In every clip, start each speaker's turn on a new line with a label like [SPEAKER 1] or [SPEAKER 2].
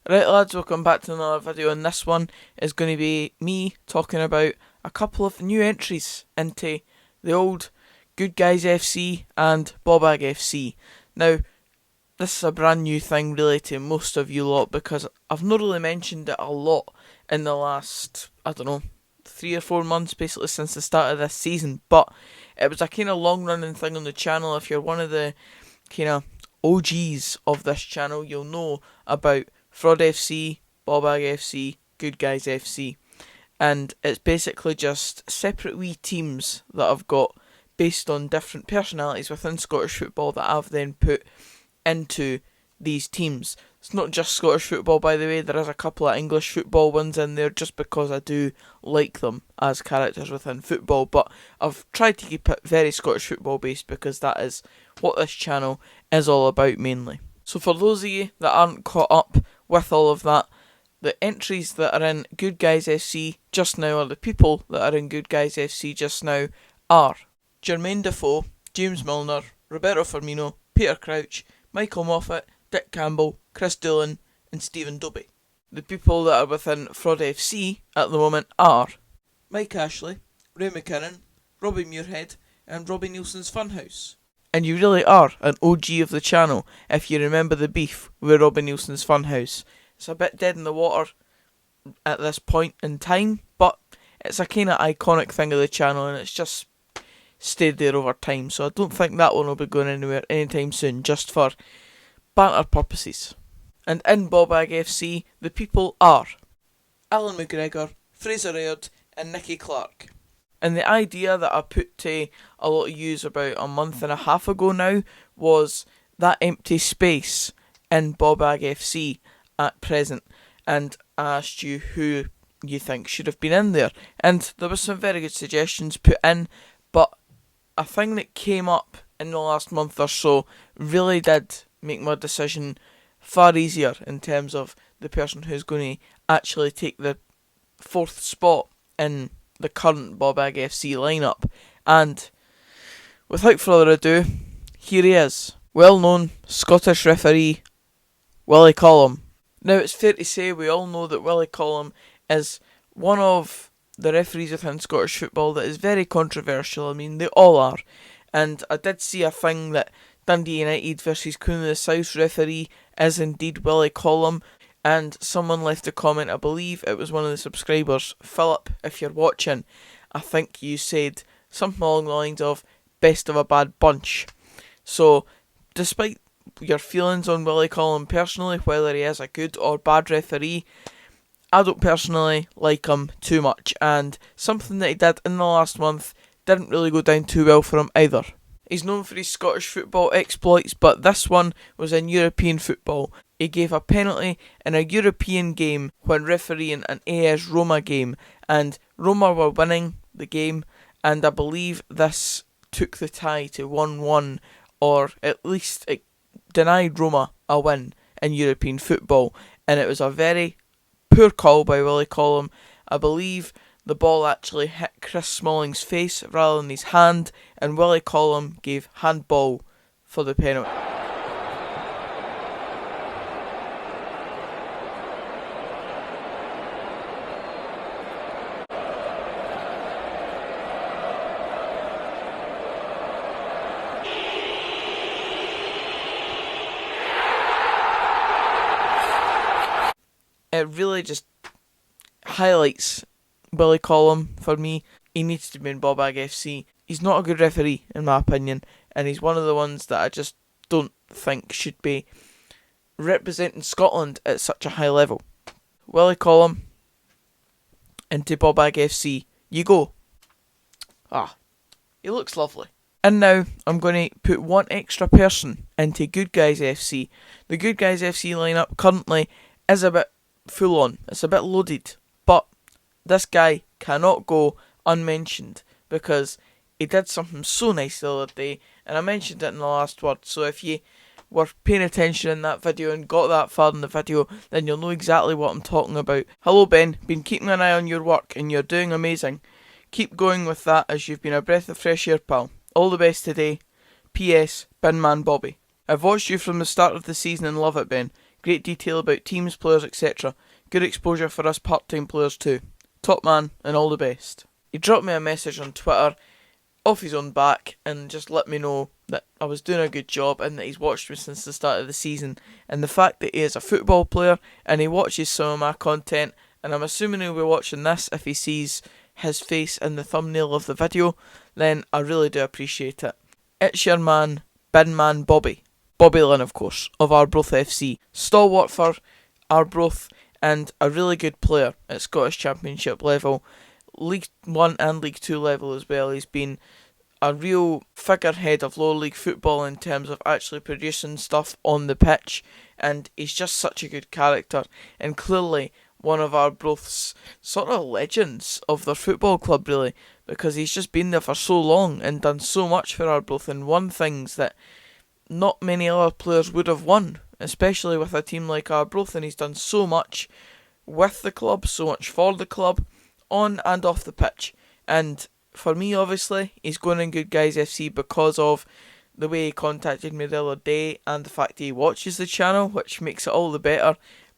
[SPEAKER 1] Right lads, welcome back to another video, and this one is going to be me talking about a couple of new entries into the old Good Guys FC and Bawbag FC. Now, this is a brand new thing really to most of you lot because I've not really mentioned it a lot in the last, 3 or 4 months basically since the start of this season, but it was a kind of long running thing on the channel. If you're one of the kind of OGs of this channel, you'll know about Fraud FC, Bawbag FC, Good Guys FC, and it's basically just separate wee teams that I've got based on different personalities within Scottish football that I've then put into these teams. It's not just Scottish football, by the way, there is a couple of English football ones in there just because I do like them as characters within football, but I've tried to keep it very Scottish football based because that is what this channel is all about mainly. So for those of you that aren't caught up with all of that, the entries that are in Good Guys FC just now, or the people that are in Good Guys FC just now, are Jermaine Defoe, James Milner, Roberto Firmino, Peter Crouch, Michael Moffat, Dick Campbell, Chris Doolan and Stephen Dobie. The people that are within Fraud FC at the moment are Mike Ashley, Ray McKinnon, Robbie Muirhead and Robbie Nielsen's Funhouse. And you really are an OG of the channel if you remember the beef with Robbie Nielsen's Funhouse. It's a bit dead in the water at this point in time, but it's a kind of iconic thing of the channel and it's just stayed there over time, so I don't think that one will be going anywhere anytime soon, just for banter purposes. And in Bawbag FC, the people are Alan McGregor, Fraser Aird and Nicky Clark. And the idea that I put to a lot of yous about a month and a half ago now was that empty space in Bawbag FC at present, and I asked you who you think should have been in there, and there were some very good suggestions put in, but a thing that came up in the last month or so really did make my decision far easier in terms of the person who's going to actually take the 4th spot in the current Bawbag FC lineup. And without further ado, here he is, well-known Scottish referee Willie Collum. Now it's fair to say we all know that Willie Collum is one of the referees within Scottish football that is very controversial. I mean, they all are. And I did see a thing that Dundee United versus Queen of the South referee is indeed Willie Collum, and someone left a comment, I believe it was one of the subscribers, Philip, if you're watching, I think you said something along the lines of best of a bad bunch. So despite your feelings on Willie Collum personally, whether he is a good or bad referee, I don't personally like him too much, and something that he did in the last month didn't really go down too well for him either. He's known for his Scottish football exploits, but this one was in European football. He gave a penalty in a European game when refereeing an AS Roma game, and Roma were winning the game, and I believe this took the tie to 1-1, or at least it denied Roma a win in European football, and it was a very poor call by Willie Collum. I believe the ball actually hit Chris Smalling's face rather than his hand, and Willie Collum gave handball for the penalty. It really just highlights Willie Collum for me. He needs to be in Bawbag FC. He's not a good referee in my opinion, and he's one of the ones that I just don't think should be representing Scotland at such a high level. Willie Collum into Bawbag FC. You go. He looks lovely. And now I'm going to put one extra person into Good Guys FC. The Good Guys FC lineup currently is a bit full on. It's a bit loaded, but this guy cannot go unmentioned because he did something so nice the other day, and I mentioned it in the last word, so if you were paying attention in that video and got that far in the video, then you'll know exactly what I'm talking about. Hello Ben, been keeping an eye on your work and you're doing amazing. Keep going with that as you've been a breath of fresh air, pal. All the best today. P.S. Binman Bobby. I've watched you from the start of the season and love it, Ben. Great detail about teams, players, etc. Good exposure for us part-time players too. Top man and all the best. He dropped me a message on Twitter off his own back and just let me know that I was doing a good job and that he's watched me since the start of the season. And the fact that he is a football player and he watches some of my content, and I'm assuming he'll be watching this if he sees his face in the thumbnail of the video, then I really do appreciate it. It's your man, bin man Bobby Linn, of course, of Arbroath FC. Stalwart for Arbroath and a really good player at Scottish Championship level, League 1 and League 2 level as well. He's been a real figurehead of lower league football in terms of actually producing stuff on the pitch, and he's just such a good character and clearly one of Arbroath's sort of legends of their football club, really, because he's just been there for so long and done so much for Arbroath and won things that not many other players would have won, especially with a team like Arbroath. And he's done so much with the club, so much for the club, on and off the pitch. And for me, obviously, he's going in Good Guys FC because of the way he contacted me the other day and the fact that he watches the channel, which makes it all the better.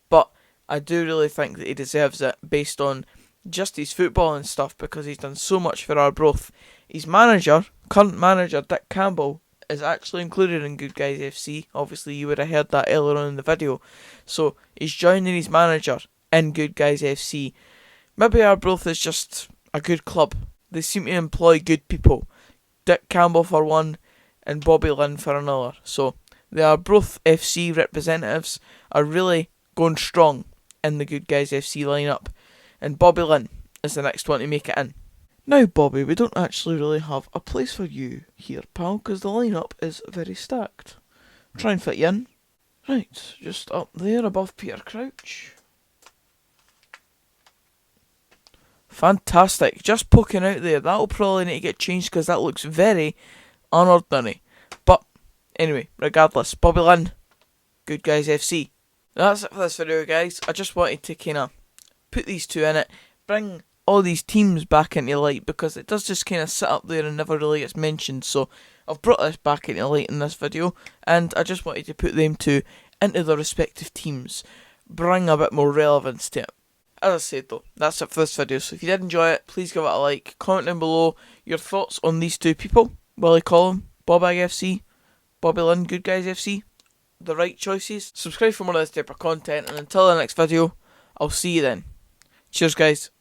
[SPEAKER 1] But I do really think that he deserves it based on just his football and stuff, because he's done so much for Arbroath. His manager, current manager Dick Campbell, is actually included in Good Guys FC. Obviously you would have heard that earlier on in the video. So he's joining his manager in Good Guys FC. Maybe Arbroath is just a good club. They seem to employ good people. Dick Campbell for one and Bobby Linn for another. So the Arbroath FC representatives are really going strong in the Good Guys FC lineup. And Bobby Linn is the next one to make it in. Now, Bobby, we don't actually really have a place for you here, pal, because the lineup is very stacked. Try and fit you in. Right, just up there above Peter Crouch. Fantastic. Just poking out there. That'll probably need to get changed because that looks very unordinary. But, anyway, regardless, Bobby Linn, Good Guys FC. That's it for this video, guys. I just wanted to kind of put these two in it, bring all these teams back into light, because it does just kind of sit up there and never really gets mentioned. So I've brought this back into light in this video, and I just wanted to put them two into their respective teams, bring a bit more relevance to it. As I said though, that's it for this video. So if you did enjoy it, please give it a like, comment down below your thoughts on these two people, Collum, Bawbag FC, Bobby Linn, Good Guys FC, the right choices. Subscribe for more of this type of content, and until the next video, I'll see you then. Cheers, guys.